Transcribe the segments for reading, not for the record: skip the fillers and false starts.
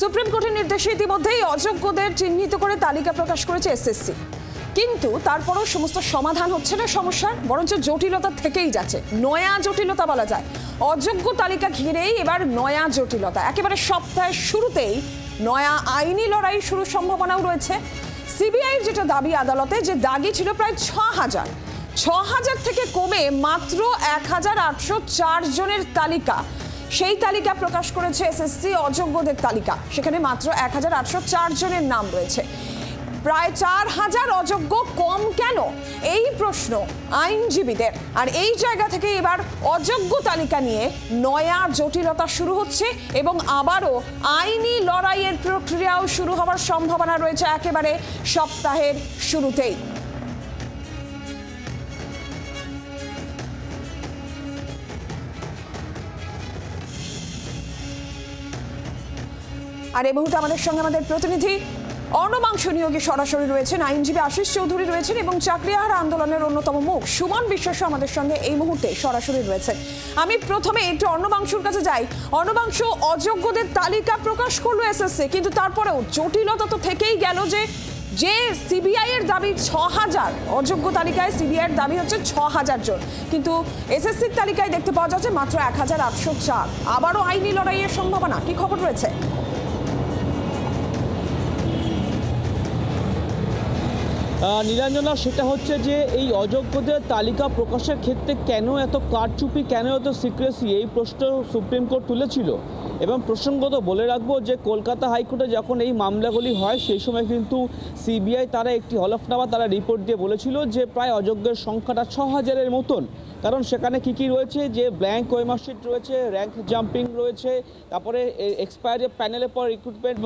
Supreme কোর্টের নির্দেশে ইতিমধ্যেই অযোগ্যদের চিহ্নিত করে তালিকা প্রকাশ করেছে এসএসসি, কিন্তু তারপরও সমস্ত সমাধান হচ্ছে না সমস্যার, বরঞ্চ জটিলতা থেকেই যাচ্ছে। নয়া জটিলতা বলা যায়। অযোগ্য তালিকা ঘিরেই এবার নয়া জটিলতা। একেবারে সপ্তাহের শুরুতেই নয়া আইনি লড়াই শুরুর সম্ভাবনাও রয়েছে। সিবিআইয়ের যেটা দাবি আদালতে, যে দাগি ছিল প্রায় ৬,০০০ থেকে কমে মাত্র ১,৮০৪ জনের তালিকা। সেই তালিকা প্রকাশ করেছে এসএসসি, অযোগ্যদের তালিকা। সেখানে মাত্র ১,৮০৪ জনের নাম রয়েছে। প্রায় ৪,০০০ অযোগ্য কম কেন, এই প্রশ্ন আইনজীবীদের। আর এই জায়গা থেকে এবার অযোগ্য তালিকা নিয়ে নয়া জটিলতা শুরু হচ্ছে এবং আবারও আইনি লড়াইয়ের প্রক্রিয়াও শুরু হওয়ার সম্ভাবনা রয়েছে একেবারে সপ্তাহের শুরুতেই। আর এই মুহূর্তে আমাদের সঙ্গে আমাদের প্রতিনিধি অর্ণবাংশ নিয়োগে সরাসরি রয়েছেন, আইনজীবী আশিস চৌধুরী রয়েছেন এবং চাকরিহারা আন্দোলনের অন্যতম মুখ সুমন বিশ্বাস আমাদের সঙ্গে এই মুহূর্তে সরাসরি রয়েছেন। আমি প্রথমে একটু অর্ণবাংশুর কাছে যাই। অর্ণবাংশ, অযোগ্যদের তালিকা প্রকাশ করলো এসএসসি, কিন্তু তারপরেও জটিলতা তো থেকেই গেল। যে সিবিআই এর দাবি ৬,০০০, অযোগ্য তালিকায় সিবিআই এর দাবি হচ্ছে ৬,০০০ জন, কিন্তু এসএসসির তালিকায় দেখতে পাওয়া যাচ্ছে মাত্র ১,৮০৪। আবারও আইনি লড়াইয়ের সম্ভাবনা, কি খবর রয়েছে? নীলাঞ্জনা, সেটা হচ্ছে যে এই অযোগ্যদের তালিকা প্রকাশের ক্ষেত্রে কেন এত কারচুপি, কেন এত সিক্রেসি, এই প্রশ্ন সুপ্রিম কোর্ট তুলেছিল। এবং প্রসঙ্গত বলে রাখবো যে কলকাতা হাইকোর্টে যখন এই মামলাগুলি হয় সেই সময় কিন্তু সিবিআই তারা একটি হলফনামা তারা রিপোর্ট দিয়ে বলেছিল যে প্রায় অযোগ্যের সংখ্যাটা ৬,০০০-এর মতন। কারণ সেখানে কি রয়েছে, যে ব্ল্যাঙ্ক ওএমআর শিট রয়েছে, র্যাঙ্ক জাম্পিং রয়েছে, তারপরে এক্সপায়ারি প্যানেলের পর রিক্রুটমেন্ট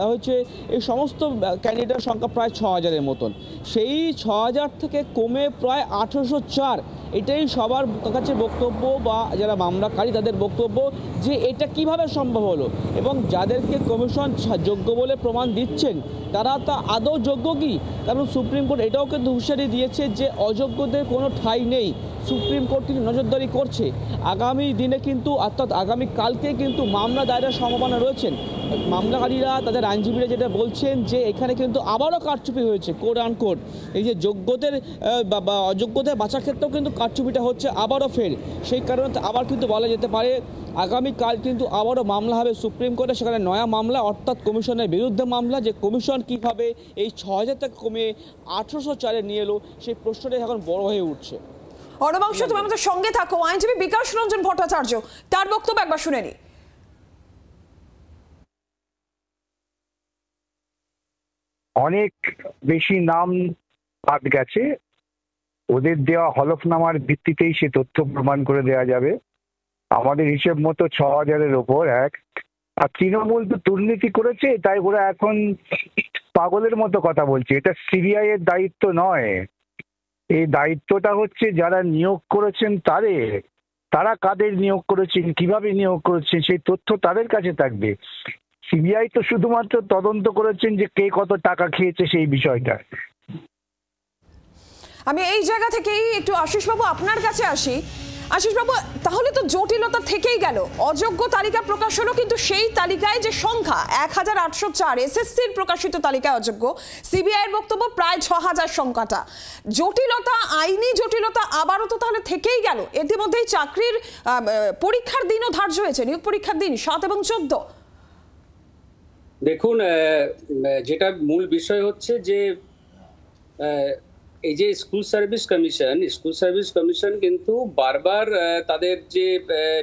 হয়েছে, এই সমস্ত ক্যান্ডিডেটের সংখ্যা প্রায় ৬,০০০-এর মতন। সেই ৬,০০০ থেকে কমে প্রায় ১,৮০৪। এটাই সবার কাছে বক্তব্য বা যারা মামলাকারী তাদের বক্তব্য যে এটা কিভাবে সম্ভব হলো, এবং যাদেরকে কমিশন যোগ্য বলে প্রমাণ দিচ্ছেন তারা তা আদৌ যোগ্য কি। কারণ সুপ্রিম কোর্ট এটাও কিন্তু হুঁশিয়ারি দিয়েছে যে অযোগ্যদের কোনো ঠাঁই নেই। সুপ্রিম কোর্ট কিন্তু নজরদারি করছে। আগামী দিনে কিন্তু, অর্থাৎ আগামী কালকে কিন্তু মামলা দায়েরের সম্ভাবনা রয়েছেন। মামলাকারীরা, তাদের আইনজীবীরা যেটা বলছেন যে এখানে কিন্তু আবারও কারচুপি হয়েছে, কোড আন কোড। এই যে যোগ্যদের বা অযোগ্যদের বাঁচার ক্ষেত্রেও কিন্তু কারচুপিটা হচ্ছে আবারও ফের। সেই কারণে আবার কিন্তু বলা যেতে পারে আগামীকাল কিন্তু আবারও মামলা হবে সুপ্রিম কোর্টে। সেখানে নয়া মামলা, অর্থাৎ কমিশনের বিরুদ্ধে মামলা, যে কমিশন কীভাবে এই ৬,০০০ থেকে কমিয়ে ১,৮০৪-এ নিয়ে এলো, সেই প্রশ্নটাই এখন বড় হয়ে উঠছে। অর্ণবাংশ, তুমি আমাদের সঙ্গে থাকো। আইনজীবী বিকাশ রঞ্জন ভট্টাচার্য, তার বক্তব্য একবার শুনে নি। অনেক বেশি নাম বাদ গেছে, ওদের দেওয়া হলফনামার ভিত্তিতেই সে তথ্য প্রমাণ করে দেওয়া যাবে। আমাদের হিসেব মতো ৬,০০০-এর ওপর এক। আর তৃণমূল তো দুর্নীতি করেছে, তাই ওরা এখন পাগলের মতো কথা বলছে। এটা সিবিআই এর দায়িত্ব নয়, এই দায়িত্বটা হচ্ছে যারা নিয়োগ করেছেন তারা কাদের নিয়োগ করেছেন, কিভাবে নিয়োগ করেছেন, সেই তথ্য তাদের কাছে থাকবে। সিবিআই তো শুধুমাত্র তদন্ত করেছেন যে কে কত টাকা খেয়েছে সেই বিষয়টা। আমি এই জায়গা থেকেই একটু আশিসবাবু আপনার কাছে আসি। আশিসবাবু, তাহলে তো জটিলতা থেকেই গেল। অযোগ্য তালিকা প্রকাশ হলো, কিন্তু সেই তালিকায় যে সংখ্যা ১,৮০৪, এসএসসির প্রকাশিত তালিকায় অযোগ্য, সিবিআই এর বক্তব্য প্রায় ৬,০০০ সংখ্যাটা। জটিলতা, আইনি জটিলতা আবারও তো তাহলে থেকেই গেল। ইতিমধ্যেই চাকরির পরীক্ষার দিনও ধার্য হয়েছে, নিয়োগ পরীক্ষার দিন ৭ এবং ১৪। দেখুন, যেটা মূল বিষয় হচ্ছে যে এই যে স্কুল সার্ভিস কমিশন কিন্তু বারবার তাদের যে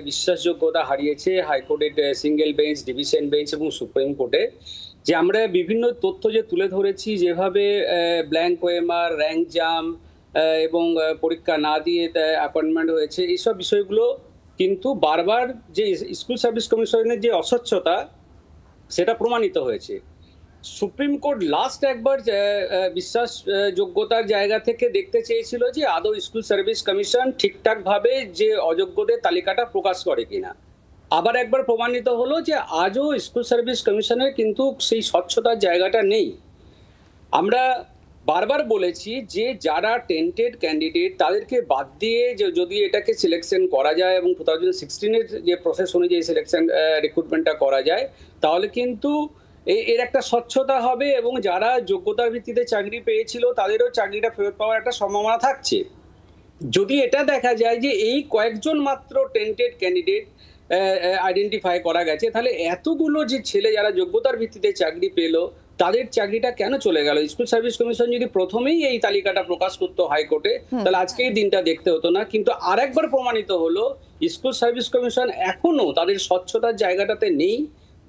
বিশ্বাসযোগ্যতা হারিয়েছে হাইকোর্টের সিঙ্গেল বেঞ্চ, ডিভিশন বেঞ্চ এবং সুপ্রিম কোর্টে। যে আমরা বিভিন্ন তথ্য যে তুলে ধরেছি, যেভাবে ব্ল্যাঙ্ক ওএমআর, র্যাঙ্ক জাম এবং পরীক্ষা না দিয়ে অ্যাপয়েন্টমেন্ট হয়েছে, এইসব বিষয়গুলো কিন্তু বারবার যে স্কুল সার্ভিস কমিশনের যে অস্বচ্ছতা সেটা প্রমাণিত হয়েছে। সুপ্রিম কোর্ট লাস্ট একবার বিশ্বাসযোগ্যতার জায়গা থেকে দেখতে চেয়েছিল যে আদৌ স্কুল সার্ভিস কমিশন ঠিকঠাকভাবে যে অযোগ্যদের তালিকাটা প্রকাশ করে কিনা। আবার একবার প্রমাণিত হলো যে আজও স্কুল সার্ভিস কমিশনের কিন্তু সেই স্বচ্ছতার জায়গাটা নেই। আমরা বারবার বলেছি যে যারা টেন্টেড ক্যান্ডিডেট তাদেরকে বাদ দিয়ে যদি এটাকে সিলেকশন করা যায় এবং 2016-এর যে প্রসেস অনুযায়ী সিলেকশন রিক্রুটমেন্টটা করা যায়, তাহলে কিন্তু এর একটা স্বচ্ছতা হবে এবং যারা যোগ্যতার ভিত্তিতে চাকরি পেয়েছিল তাদেরও চাকরিটা ফেরত পাওয়ার একটা সম্ভাবনা থাকছে। যদি এটা দেখা যায় যে এই কয়েকজন মাত্র টেন্টেড ক্যান্ডিডেট আইডেন্টিফাই করা গেছে, তাহলে এতগুলো যে ছেলে যারা যোগ্যতার ভিত্তিতে চাকরি পেলো তাদের চাকরিটা কেন চলে গেল? স্কুল সার্ভিস কমিশন যদি প্রথমেই এই তালিকাটা প্রকাশ করতো হাইকোর্টে, তাহলে আজকে এই দিনটা দেখতে হতো না। কিন্তু আরেকবার প্রমাণিত হলো স্কুল সার্ভিস কমিশন এখনো তাদের স্বচ্ছতার জায়গাটাতে নেই।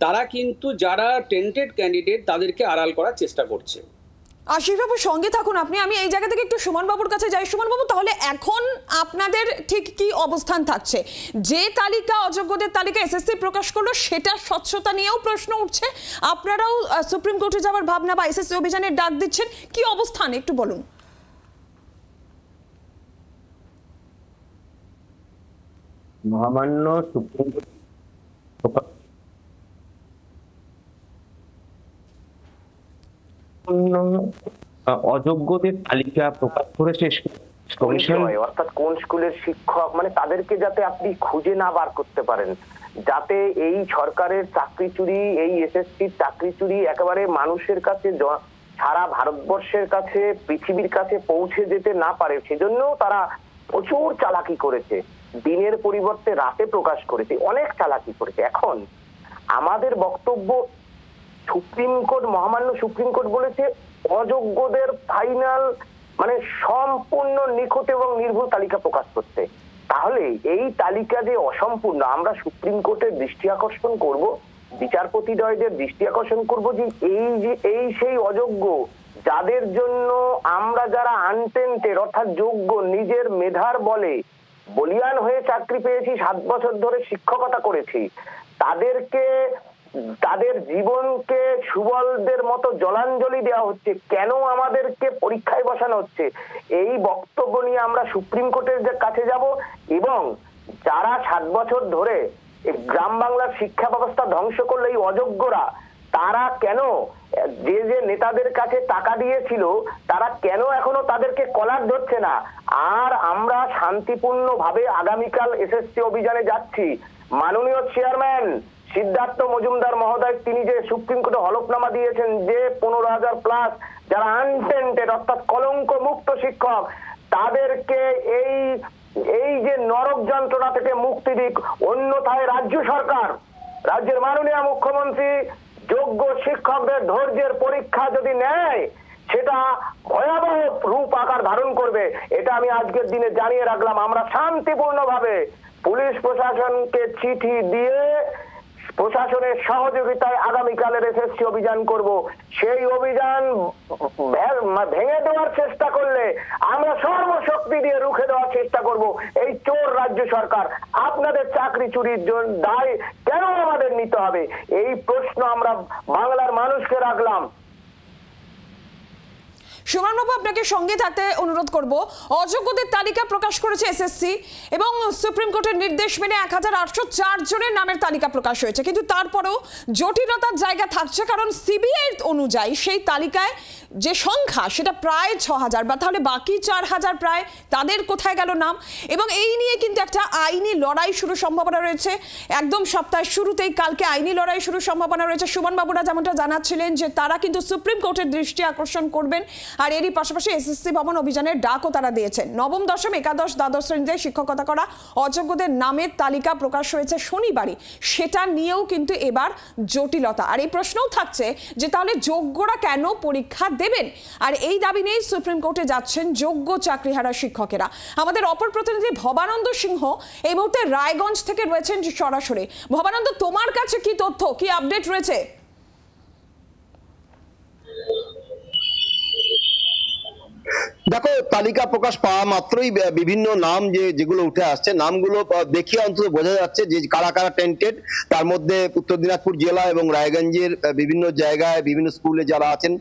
তারা কিন্তু যারা টেন্টেড ক্যান্ডিডেট তাদেরকে আড়াল করার চেষ্টা করছে। আশিসবাবু সঙ্গে থাকুন আপনি, আমি এই জায়গা থেকে একটু সুমনবাবুর কাছে যাই। সুমনবাবু, তাহলে এখন আপনাদের ঠিক কি অবস্থান থাকছে? যে তালিকা, অযোগ্যদের তালিকা এসএসসি প্রকাশ করলো, সেটা স্বচ্ছতা নিয়েও প্রশ্ন উঠছে। আপনারাও সুপ্রিম কোর্টে যাওয়ার ভাবনা বা এসএসসি অভিযানের ডাক দিচ্ছেন, কি অবস্থান একটু বলুন। মহামান্য সুপ্রিম কোর্ট অযোগ্যদের তালিকা প্রকাশ করেছে কমিশন, অর্থাৎ কোন স্কুলের শিক্ষক, মানে তাদেরকে যাতে আপনি খুঁজে না বার করতে পারেন, যাতে এই সরকারের চাকরি চুরি, এই এসএসসির চাকরি চুরি একেবারে মানুষের কাছে, সারা ভারতবর্ষের কাছে, পৃথিবীর কাছে পৌঁছে যেতে না পারে, সেজন্য তারা প্রচুর চালাকি করেছে। দিনের পরিবর্তে রাতে প্রকাশ করেছে, অনেক চালাকি করেছে। এখন আমাদের বক্তব্য, সুপ্রিম কোর্ট, মহামান্য সুপ্রিম কোর্ট বলেছে অযোগ্যদের ফাইনাল মানে সম্পূর্ণ নিখুঁত এবং নির্ভুল তালিকা প্রকাশ করতে। তাহলে এই তালিকা যে অসম্পূর্ণ, আমরা সুপ্রিম কোর্টের দৃষ্টি আকর্ষণ করব, বিচারপতিদ্বয়দের দৃষ্টি আকর্ষণ করব যে এই সেই অযোগ্য যাদের জন্য আমরা যারা আনটেন্টেড অর্থাৎ যোগ্য, নিজের মেধার বলে বলিয়ান হয়ে চাকরি পেয়েছি, 7 বছর ধরে শিক্ষকতা করেছি, তাদেরকে তাদের জীবনকে সুবলদের মতো জলাঞ্জলি দেওয়া হচ্ছে, কেন আমাদেরকে পরীক্ষায় বসানো হচ্ছে? এই বক্তব্য নিয়ে আমরা সুপ্রিম কোর্টের কাছে যাব এবং যারা 7 বছর ধরে গ্রাম বাংলার শিক্ষা ব্যবস্থা ধ্বংস করলো এই অযোগ্যরা, তারা কেন যে যে নেতাদের কাছে টাকা দিয়েছিল তারা কেন এখনো তাদেরকে কলার ধরছে না? আর আমরা শান্তিপূর্ণভাবে আগামীকাল এসএসসি অভিযানে যাচ্ছি। মাননীয় চেয়ারম্যান সিদ্ধার্থ মজুমদার মহোদয় তিনি যে সুপ্রিম কোর্টে হলফনামা দিয়েছেন যে 15,000 প্লাস যারা আনটেন্টেড অর্থাৎ কলঙ্ক মুক্ত শিক্ষক, তাদেরকে এই যে নরক যন্ত্রণা থেকে মুক্তি দিক। অন্যথায় রাজ্য সরকার, রাজ্যের মাননীয় মুখ্যমন্ত্রী যোগ্য শিক্ষকদের ধৈর্যের পরীক্ষা যদি নেয়, সেটা ভয়াবহ রূপ আকার ধারণ করবে। এটা আমি আজকের দিনে জানিয়ে রাখলাম। আমরা শান্তিপূর্ণভাবে পুলিশ প্রশাসনকে চিঠি দিয়ে প্রশাসনের সহযোগিতায় আগামীকালের এসএসসি অভিযান করব। সেই অভিযান ভেঙে দেওয়ার চেষ্টা করলে আমরা সর্বশক্তি দিয়ে রুখে দেওয়ার চেষ্টা করব। এই চোর রাজ্য সরকার, আপনাদের চাকরি চুরির দায় কেন আমাদের নিতে হবে? এই প্রশ্ন আমরা বাংলার মানুষকে রাখলাম। সুমনবাবু, আপনাকে সঙ্গে থাকতে অনুরোধ করব। অযোগ্যদের তালিকা প্রকাশ করেছে এসএসসি এবং সুপ্রিম কোর্টের নির্দেশ মেনে 1804 জনের নামের তালিকা প্রকাশ হয়েছে, কিন্তু তারপরেও জটিলতার জায়গা থাকছে, কারণ সিবিআই অনুযায়ী সেই তালিকায় যে সংখ্যা সেটা প্রায় 6000, বা তাহলে বাকি 4000 প্রায় তাদের কোথায় গেল নাম? এবং এই নিয়ে কিন্তু একটা আইনি লড়াই শুরু সম্ভাবনা রয়েছে। একদম সপ্তাহের শুরুতেই কালকে আইনি লড়াই শুরু সম্ভাবনা রয়েছে। সুমনবাবুরা যেমনটা জানাচ্ছিলেন যে তারা কিন্তু সুপ্রিম কোর্টের দৃষ্টি আকর্ষণ করবেন, আর এরই পাশাপাশি এসএসসি ভবন অভিযানের ডাকও তারা দিয়েছেন। নবম, দশম, একাদশ, দ্বাদশ শ্রেণীতে শিক্ষকতা করা অযোগ্যদের নামের তালিকা প্রকাশ হয়েছে শনিবারই, সেটা নিয়েও কিন্তু এবার জটিলতা। আর এই প্রশ্নও থাকছে যে তাহলে যোগ্যরা কেন পরীক্ষা দেবেন? আর এই দাবি নিয়েই সুপ্রিম কোর্টে যাচ্ছেন যোগ্য চাকরিহারা শিক্ষকেরা। আমাদের অপর প্রতিনিধি ভবানন্দ সিংহ এই মুহূর্তে রায়গঞ্জ থেকে রয়েছেন সরাসরি। ভবানন্দ, তোমার কাছে কি তথ্য, কি আপডেট রয়েছে? দেখো, তালিকা প্রকাশ পাওয়া মাত্রই বিভিন্ন নাম যেগুলো উঠে আসছে, নামগুলো দেখে অন্তত বোঝা যাচ্ছে যে কারা কারা টেন্টেড। তার মধ্যে উত্তর দিনাজপুর জেলা এবং রায়গঞ্জের বিভিন্ন জায়গায় বিভিন্ন স্কুলে যারা আছেন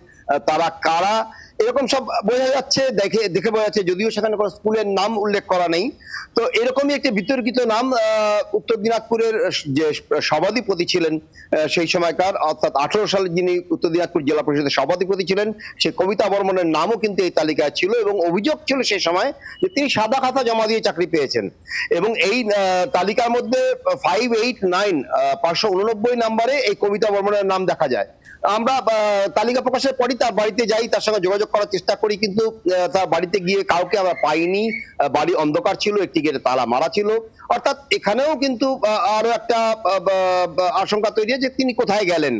তারা কারা এরকম সব বোঝা যাচ্ছে, দেখে বোঝা যাচ্ছে, যদিও সেখানে কোনো স্কুলের নাম উল্লেখ করা নেই। তো এরকমই একটি বিতর্কিত নাম উত্তর দিনাজপুরের যে সভাধিপতি ছিলেন সেই সময়কার, অর্থাৎ 18 সালে যিনি উত্তর দিনাজপুর জেলা পরিষদের সভাধিপতি ছিলেন, সেই কবিতা বর্মনের নামও কিন্তু এই তালিকায় ছিল এবং অভিযোগ ছিল সেই সময় যে তিনি সাদা খাতা জমা দিয়ে চাকরি পেয়েছেন। এবং এই তালিকার মধ্যে 589 589 নম্বরে এই কবিতা বর্মনের নাম দেখা যায়। আমরা তালিকা প্রকাশের পরই তার বাড়িতে যাই, তার সঙ্গে যোগাযোগ করার চেষ্টা করি, কিন্তু তার বাড়িতে গিয়ে কাউকে আমরা পাইনি। বাড়ি অন্ধকার ছিল, একটি গেটে তালা মারা ছিল। অর্থাৎ এখানেও কিন্তু আরো একটা আশঙ্কা তৈরি হয় যে তিনি কোথায় গেলেন,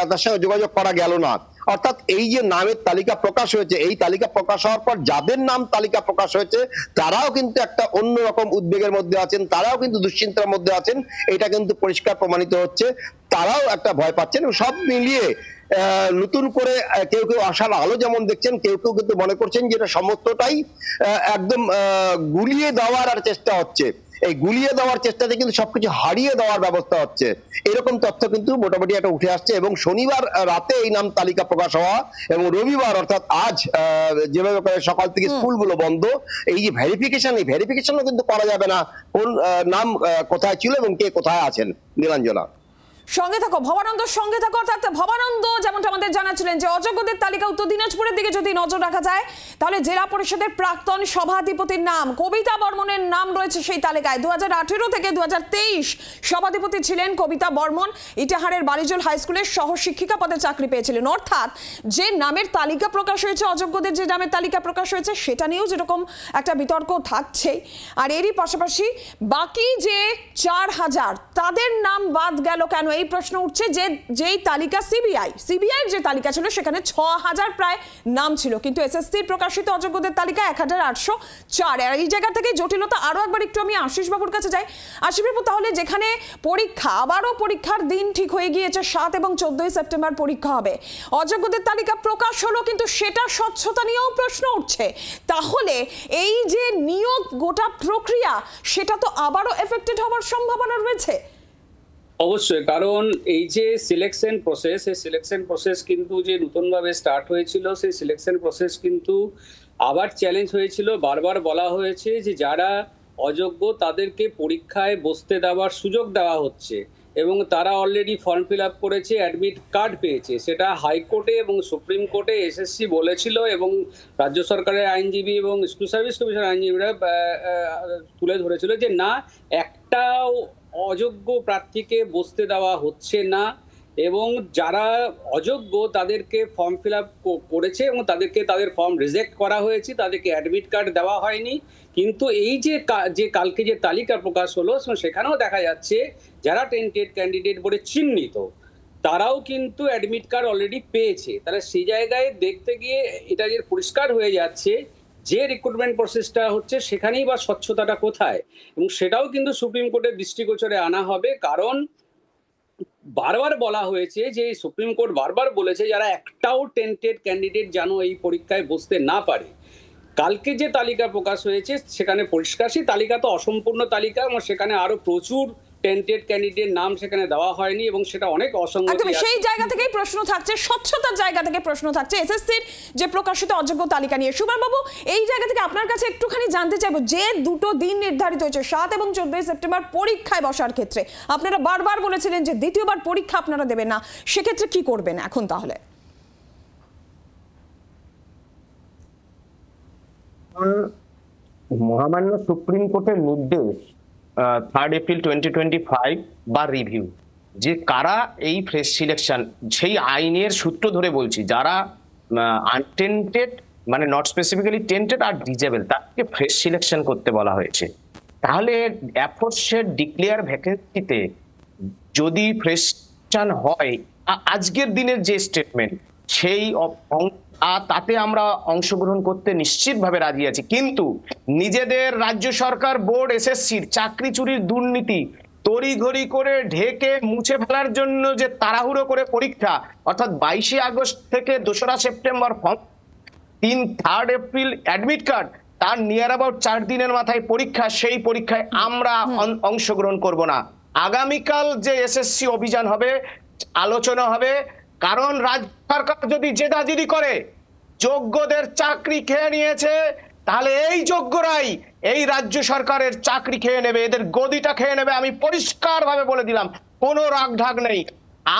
তার সঙ্গে যোগাযোগ করা গেল না। অর্থাৎ এই যে নামের তালিকা প্রকাশ হয়েছে, এই তালিকা প্রকাশ হওয়ার পর যাদের নাম তালিকা প্রকাশ হয়েছে তারাও কিন্তু একটা অন্যরকম উদ্বেগের মধ্যে আছেন, তারাও কিন্তু দুশ্চিন্তার মধ্যে আছেন। এটা কিন্তু পরিষ্কার প্রমাণিত হচ্ছে, তারাও একটা ভয় পাচ্ছেন। সব মিলিয়ে নতুন করে কেউ কেউ আশার আলো যেমন দেখছেন, কেউ কেউ কিন্তু মনে করছেন যে এটা সমস্তটাই একদম গুলিয়ে দেওয়ার আর চেষ্টা হচ্ছে। এই গুলিয়ে দেওয়ার চেষ্টাতে কিন্তু সবকিছু হারিয়ে দেওয়ার ব্যবস্থা হচ্ছে, এরকম তথ্য কিন্তু মোটামুটি একটা উঠে আসছে। এবং শনিবার রাতে এই নাম তালিকা প্রকাশ হওয়া এবং রবিবার অর্থাৎ আজ যেভাবে সকাল থেকে স্কুলগুলো বন্ধ, এই যে ভেরিফিকেশন, এই ভেরিফিকেশনও কিন্তু করা যাবে না কোন নাম কোথায় ছিল এবং কে কোথায় আছেন। নীলাঞ্জনা, সঙ্গে থাকো, ভবানন্দ সঙ্গে থাকো। অর্থাৎ ভবানন্দ যেমনটা আমাদের জানাচ্ছিলেন যে অযোগ্যদের তালিকা উত্তর দিনাজপুরের দিকে যদি নজর রাখা যায় তাহলে জেলা পরিষদের প্রাক্তন সভাধিপতির নাম কবিতা বর্মনের নাম রয়েছে সেই তালিকায়। 2018 থেকে 2023 সভাধিপতি ছিলেন কবিতা বর্মন, ইটাহারের বালিজোল হাই স্কুলের সহ শিক্ষিকা পদে চাকরি পেয়েছিলেন। অর্থাৎ যে নামের তালিকা প্রকাশ হয়েছে, অযোগ্যদের যে নামের তালিকা প্রকাশ হয়েছে সেটা নিয়েও যেরকম একটা বিতর্ক থাকছেই, আর এরই পাশাপাশি বাকি যে 4000 তাদের নাম বাদ গেল কেন এই প্রশ্ন উঠছে। যে যেই তালিকা সিবিআই যে তালিকা ছিল সেখানে 6000 প্রায় নাম ছিল, কিন্তু এসএসসির প্রকাশিত অযোগ্যদের তালিকা 1804। আর এই জায়গা থেকে জটিলতা আরো একবার একটু আমি আশিস বাবুর কাছে যাই। আশিস বাবু, তাহলে যেখানে পরীক্ষা, আবারও পরীক্ষার দিন ঠিক হয়ে গিয়েছে, 7 এবং 14 সেপ্টেম্বর পরীক্ষা হবে, অযোগ্যদের তালিকা প্রকাশ হলো কিন্তু সেটা স্বচ্ছতা নিয়েও প্রশ্ন উঠছে। তাহলে এই যে নিয়োগ গোটা প্রক্রিয়া সেটা তো আবারও এফেক্টেড হওয়ার সম্ভাবনা রয়েছে। অবশ্যই, কারণ এই যে সিলেকশন প্রসেস, এই সিলেকশন প্রসেস কিন্তু যে নতুনভাবে স্টার্ট হয়েছিল, সেই সিলেকশন প্রসেস কিন্তু আবার চ্যালেঞ্জ হয়েছিল। বারবার বলা হয়েছে যে যারা অযোগ্য তাদেরকে পরীক্ষায় বসতে দেওয়ার সুযোগ দেওয়া হচ্ছে এবং তারা অলরেডি ফর্ম ফিল আপ করেছে, অ্যাডমিট কার্ড পেয়েছে। সেটা হাইকোর্টে এবং সুপ্রিম কোর্টে এসএসসি বলেছিল এবং রাজ্য সরকারের আইনজীবী এবং স্কুল সার্ভিস কমিশন আইনজীবীরা তুলে ধরেছিল যে না, একটাও অযোগ্য প্রার্থীকে বসতে দেওয়া হচ্ছে না এবং যারা অযোগ্য তাদেরকে ফর্ম ফিল আপ করেছে এবং তাদের ফর্ম রিজেক্ট করা হয়েছে, তাদেরকে অ্যাডমিট কার্ড দেওয়া হয়নি। কিন্তু এই যে কালকে যে তালিকা প্রকাশ হলো সেখানেও দেখা যাচ্ছে যারা টেন্টেড ক্যান্ডিডেট বলে চিহ্নিত তারাও কিন্তু অ্যাডমিট কার্ড অলরেডি পেয়েছে। তাহলে সেই জায়গায় দেখতে গিয়ে এটা যে পরিষ্কার হয়ে যাচ্ছে যে রিক্রুটমেন্ট প্রসেসটা হচ্ছে সেখানেই বা স্বচ্ছতাটা কোথায়, এবং সেটাও কিন্তু সুপ্রিম কোর্টের দৃষ্টিগোচরে আনা হবে। কারণ বারবার বলা হয়েছে যে সুপ্রিম কোর্ট বারবার বলেছে যারা একটাও টেন্টেড ক্যান্ডিডেট যেন এই পরীক্ষায় বসতে না পারে। কালকে যে তালিকা প্রকাশ হয়েছে সেখানে পরিষ্কার, সেই তালিকা তো অসম্পূর্ণ তালিকা এবং সেখানে আরো প্রচুর টেন্টেড ক্যান্ডিডেট নাম সেখানে দেওয়া হয়নি এবং সেটা অনেক অসঙ্গতি। সেই জায়গা থেকেই প্রশ্ন থাকছে, স্বচ্ছতার জায়গা থেকে প্রশ্ন থাকছে এসএসসির যে প্রকাশিত অযোগ্য তালিকা নিয়ে। সুমান বাবু, এই জায়গা থেকে আপনার কাছে একটুখানি জানতে চাইবো, যে দুটো দিন নির্ধারিত হয়েছে 7 এবং 14 সেপ্টেম্বর পরীক্ষায় বসার ক্ষেত্রে, আপনারা বারবার বলেছিলেন যে দ্বিতীয়বার পরীক্ষা আপনারা দেবেন না, সেক্ষেত্রে কি করবেন এখন? তাহলে মহামান্য সুপ্রিম কোর্টের নির্দেশ 3 এপ্রিল 2025 বা রিভিউ, যে কারা এই ফ্রেশ সিলেকশন, সেই আইনের সূত্র ধরে বলছি, যারা আনটেন্টেড মানে নট স্পেসিফিক্যালি টেন্টেড আর ডিজেবল তাকে ফ্রেশ সিলেকশন করতে বলা হয়েছে। তাহলে অ্যাফোর্সের ডিক্লেয়ার ভ্যাকেন্সিতে যদি ফ্রেশ হয়, আজকের দিনের যে স্টেটমেন্ট সেই তাতে আমরা অংশগ্রহণ করতে নিশ্চিতভাবে রাজি আছি। কিন্তু নিজেদের রাজ্য সরকার বোর্ড এসএসসির চাকরি চুরির দুর্নীতি তড়িঘড়ি করে ঢেকে মুছে ফেলার জন্য যে তাড়াহুড়ো করে পরীক্ষা, অর্থাৎ 22 আগস্ট থেকে 2রা September form, 3 April admit card, তার নিয়ার অ্যাবাউট 4 দিনের মাথায় পরীক্ষা, সেই পরীক্ষায় আমরা অংশগ্রহণ করব না। আগামীকাল যে এসএসসি অভিযান হবে, আলোচনা হবে, কারণ রাজ্য সরকার যদি জেদাজিদি করে যোগ্যদের চাকরি খেয়ে নিয়েছে, তাহলে এই যোগ্যরাই এই রাজ্য সরকারের চাকরি খেয়ে নেবে, এদের গদিটা খেয়ে নেবে। আমি পরিষ্কারভাবে বলে দিলাম, কোনো রাগঢাক নেই।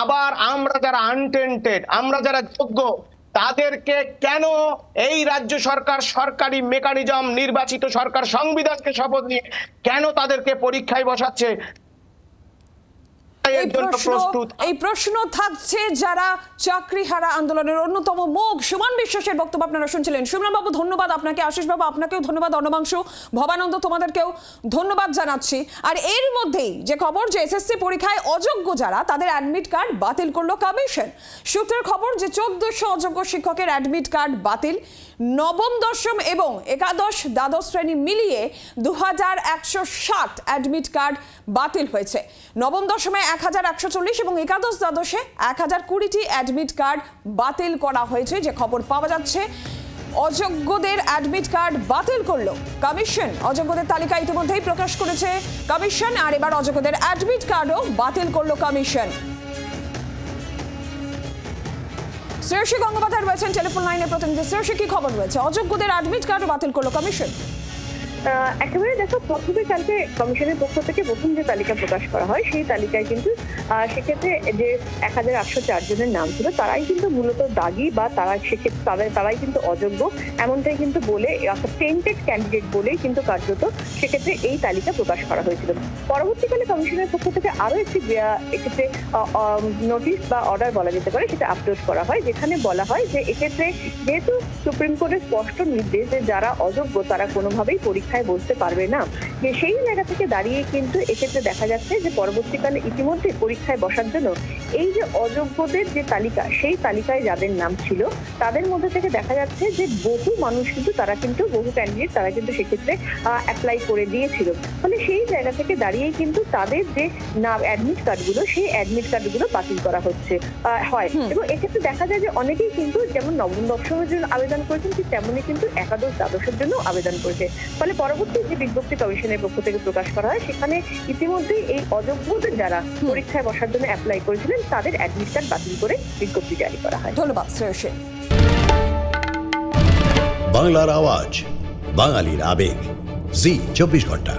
আবার আমরা যারা আনটেন্টেড, আমরা যারা যোগ্য, তাদেরকে কেন এই রাজ্য সরকার সরকারি মেকানিজম, নির্বাচিত সরকার সংবিধানকে শপথ নিয়ে কেন তাদেরকে পরীক্ষায় বসাচ্ছে? এই প্রশ্ন থাকছে যারা চাকরিহারা আন্দোলনের অন্যতম মুখ সুমন বিশ্বাসের বক্তব্য আপনারা শুনছিলেন। সুমন বাবু ধন্যবাদ আপনাকে, আশিস বাবু আপনাকেও ধন্যবাদ, অর্ণবাংশু, ভবানন্দ তোমাদেরকেও ধন্যবাদ জানাচ্ছি। আর এর মধ্যেই যে খবর যে এসএসসি পরীক্ষায় অযোগ্য যারা, তাদের অ্যাডমিট কার্ড বাতিল করলো কমিশন। সূত্রের খবর যে 1400 অযোগ্য শিক্ষকের অ্যাডমিট কার্ড বাতিল। নবম, দশম এবং একাদশ দ্বাদশ শ্রেণী মিলিয়ে 2160 অ্যাডমিট কার্ড বাতিল হয়েছে। নবম দশমে 1140 এবং একাদশ দ্বাদশে 1020টি অ্যাডমিট কার্ড বাতিল করা হয়েছে। যে খবর পাওয়া যাচ্ছে, অযোগ্যদের অ্যাডমিট কার্ড বাতিল করলো কমিশন। অযোগ্যদের তালিকা ইতিমধ্যেই প্রকাশ করেছে কমিশন, আর এবার অযোগ্যদের অ্যাডমিট কার্ডও বাতিল করলো কমিশন। শ্রেয়সী গঙ্গোপাধ্যায় রয়েছেন টেলিফোন লাইনে প্রতিনিধি। শ্রেয়সী, কি খবর রয়েছে? অযোগ্যদের অ্যাডমিট কার্ডও বাতিল করলো কমিশন। একেবারে দেখো, প্রথমে কালকে কমিশনের পক্ষ থেকে প্রথম যে তালিকা প্রকাশ করা হয়, সেই তালিকায় কিন্তু সেক্ষেত্রে যে 1804 জনের নাম ছিল, তারাই কিন্তু মূলত দাগি বা তারা সেক্ষেত্রে তারাই কিন্তু অযোগ্য, এমনটাই কিন্তু বলে, অর্থাৎ টেন্টেড ক্যান্ডিডেট বলেই কিন্তু কার্যত সেক্ষেত্রে এই তালিকা প্রকাশ করা হয়েছিল। পরবর্তীকালে কমিশনের পক্ষ থেকে আরো একটি এক্ষেত্রে নোটিশ বা অর্ডার বলা যেতে পারে, সেটা আপলোড করা হয়, যেখানে বলা হয় যে এক্ষেত্রে যেহেতু সুপ্রিম কোর্টের স্পষ্ট নির্দেশ যে যারা অযোগ্য তারা কোনোভাবেই পরীক্ষায় বসতে পারবে না, যে সেই জায়গা থেকে দাঁড়িয়ে কিন্তু এক্ষেত্রে দেখা যাচ্ছে যে পরবর্তীকালে ইতিমধ্যে পরীক্ষায় বসার জন্য এই যে অযোগ্যদের যে তালিকা, সেই তালিকায় যাদের নাম ছিল তাদের মধ্যে থেকে দেখা যাচ্ছে যে বহু মানুষ কিন্তু বহু ক্যান্ডিডেট তারা কিন্তু সেক্ষেত্রে অ্যাপ্লাই করে দিয়েছিল। ফলে সেই জায়গা থেকে দাঁড়িয়েই কিন্তু তাদের যে নাম অ্যাডমিট কার্ডগুলো, সেই অ্যাডমিট কার্ডগুলো বাতিল করা হয়। এবং এক্ষেত্রে দেখা যায় যে অনেকেই কিন্তু যেমন নবম দশমের জন্য আবেদন করেছেন, ঠিক তেমনই কিন্তু একাদশ দ্বাদশের জন্য আবেদন করেছে। ফলে পরবর্তী যে বিজ্ঞপ্তি কমিশনের পক্ষ থেকে প্রকাশ করা হয়, সেখানে ইতিমধ্যেই এই অযোগ্যদের যারা পরীক্ষায় বসার জন্য অ্যাপ্লাই করেছিলেন তাদের অ্যাডমিট কার্ড বাতিল করে বিজ্ঞপ্তি জারি করা হয়। ধন্যবাদ শ্রেয়সী। বাংলার আওয়াজ, বাঙালির আবেগ, জি 24 ঘন্টা।